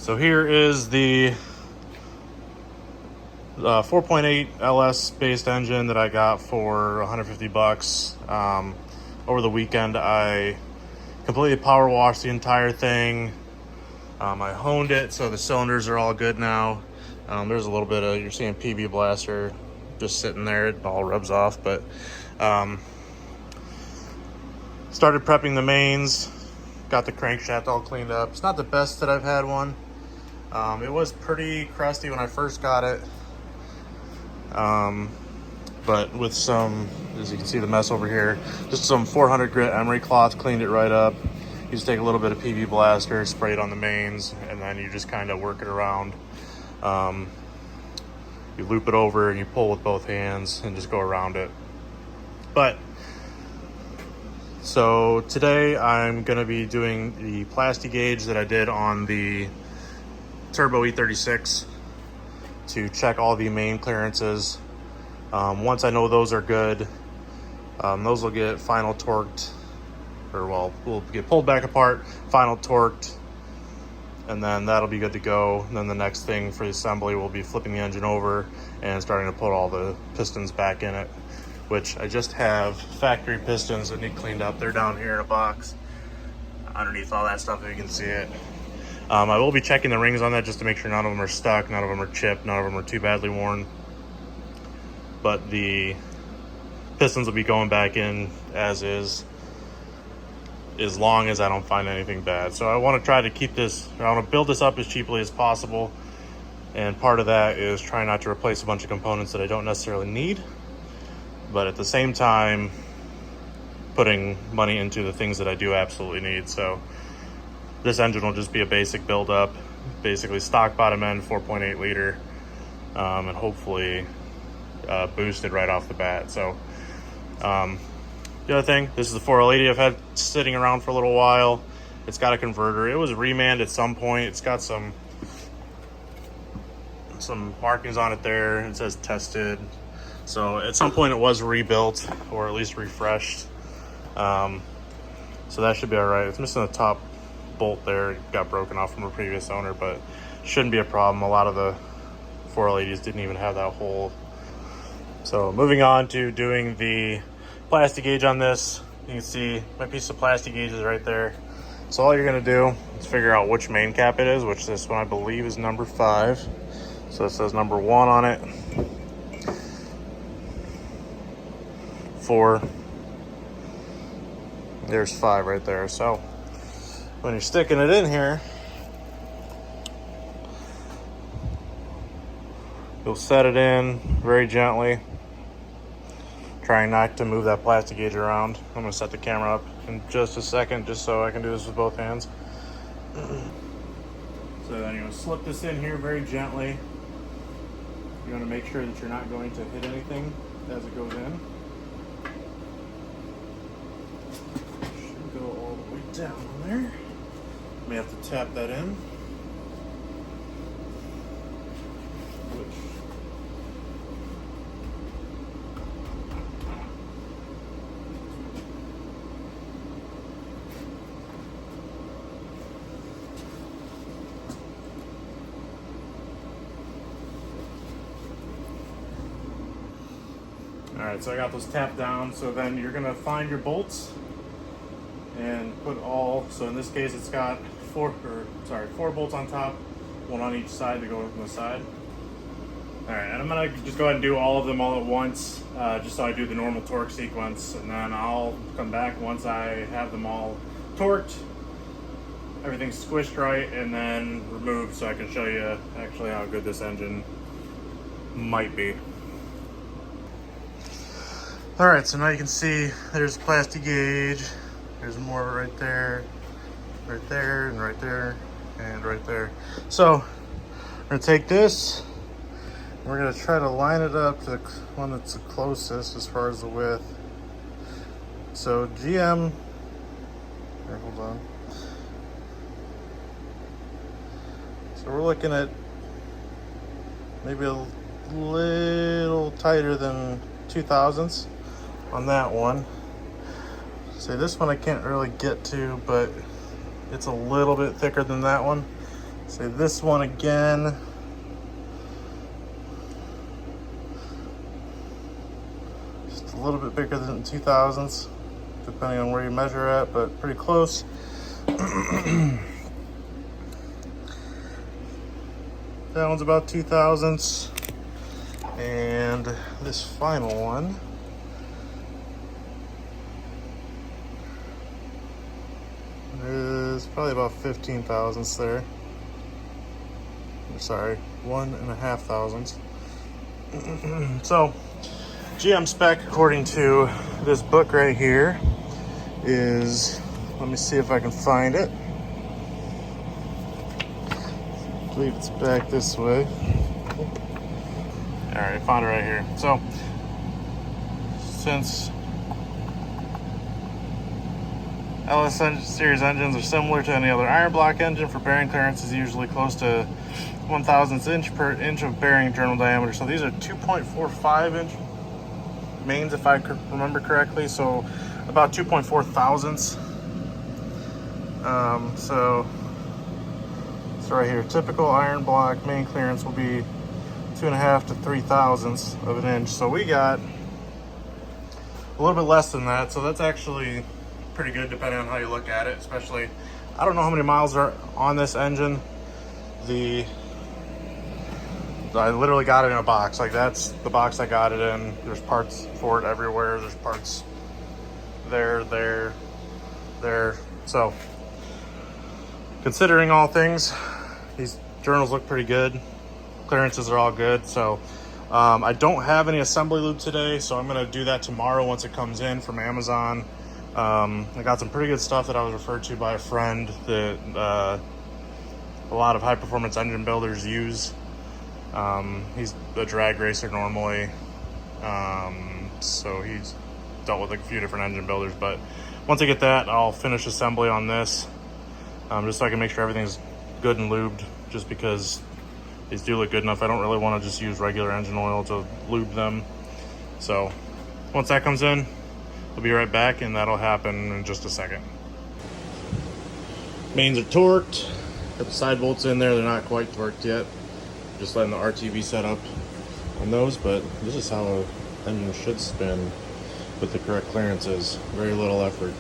So here is the 4.8 LS based engine that I got for 150 bucks. Over the weekend, I completely power washed the entire thing. I honed it, so the cylinders are all good now. There's a little bit of, you're seeing PB Blaster just sitting there. It all rubs off, but started prepping the mains. Got the crankshaft all cleaned up. It's not the best that I've had one. It was pretty crusty when I first got it. But with some, as you can see the mess over here, just some 400 grit emery cloth cleaned it right up. You just take a little bit of PB Blaster, spray it on the mains, and then you just kind of work it around. You loop it over and you pull with both hands and just go around it. But so today I'm going to be doing the plastic gauge that I did on the Turbo E36 to check all the main clearances. Once I know those are good, those will get final torqued, or well, will get pulled back apart, final torqued, and then that'll be good to go. And then the next thing for the assembly will be flipping the engine over and starting to put all the pistons back in it, which I just have factory pistons that need cleaned up. They're down here in a box underneath all that stuff, if you can see it. I will be checking the rings on that just to make sure none of them are stuck, none of them are chipped, none of them are too badly worn. But the pistons will be going back in as is, as long as I don't find anything bad. So I want to try to keep this, I want to build this up as cheaply as possible. And part of that is trying not to replace a bunch of components that I don't necessarily need, but at the same time, putting money into the things that I do absolutely need. So this engine will just be a basic build up, basically stock bottom end 4.8 liter, and hopefully boosted right off the bat. So the other thing, this is the 4L80 I've had sitting around for a little while. It's got a converter. It was remanned at some point. It's got some markings on it there. It says tested. So at some point it was rebuilt, or at least refreshed. So that should be all right. It's missing the top bolt there. It got broken off from a previous owner, but shouldn't be a problem. A lot of the 4L80s didn't even have that hole. So moving on to doing the plastic gauge on this. You can see my piece of plastic gauge is right there. So all you're gonna do is figure out which main cap it is, which this one I believe is number 5. So it says number 1 on it. 4. There's 5 right there. So when you're sticking it in here, you'll set it in very gently, trying not to move that plastic gauge around. I'm going to set the camera up in just a second, just so I can do this with both hands. So then you're going to slip this in here very gently. You want to make sure that you're not going to hit anything as it goes in. Should go all the way down there. May have to tap that in. All right, so I got those tapped down. So then you're gonna find your bolts and put all, so in this case it's got 4 bolts on top, 1 on each side to go on the side. All right, and I'm gonna just go ahead and do all of them all at once, just so I do the normal torque sequence, and then I'll come back once I have them all torqued, everything's squished right, and then removed, so I can show you actually how good this engine might be. All right, so now you can see there's plastic gauge. There's more right there, and right there, and right there. So we're gonna take this, and we're gonna try to line it up to the one that's the closest as far as the width. So GM, here, hold on. So we're looking at maybe a little tighter than 2/1000 on that one. See, this one I can't really get to, but it's a little bit thicker than that one. Say this one again. Just a little bit bigger than 2000s, depending on where you measure at, but pretty close. That one's about 2000s. And this final one is probably about 15 thousandths there. Sorry, 1.5 thousandths. So, GM spec, according to this book right here, is, let me see if I can find it. I believe it's back this way. All right, I found it right here. So, since LS series engines are similar to any other iron block engine, for bearing clearance is usually close to 1/1000th inch per inch of bearing journal diameter. So these are 2.45 inch mains, if I remember correctly. So about 2.4 thousandths. So right here, typical iron block main clearance will be 2.5 to 3 thousandths of an inch. So we got a little bit less than that. So that's actually pretty good depending on how you look at it. Especially, I don't know how many miles are on this engine. I literally got it in a box. Like, that's the box I got it in. There's parts for it everywhere. There's parts there. So, considering all things, these journals look pretty good. Clearances are all good. So, I don't have any assembly lube today, so I'm gonna do that tomorrow once it comes in from Amazon. I got some pretty good stuff that I was referred to by a friend that a lot of high performance engine builders use. He's a drag racer normally, so he's dealt with like a few different engine builders. But once I get that, I'll finish assembly on this, just so I can make sure everything's good and lubed, just because these do look good enough. I don't really want to just use regular engine oil to lube them. So once that comes in, I'll be right back, and that'll happen in just a second. Mains are torqued. Got the side bolts in there. They're not quite torqued yet. Just letting the RTV set up on those, but this is how an engine should spin with the correct clearances. Very little effort.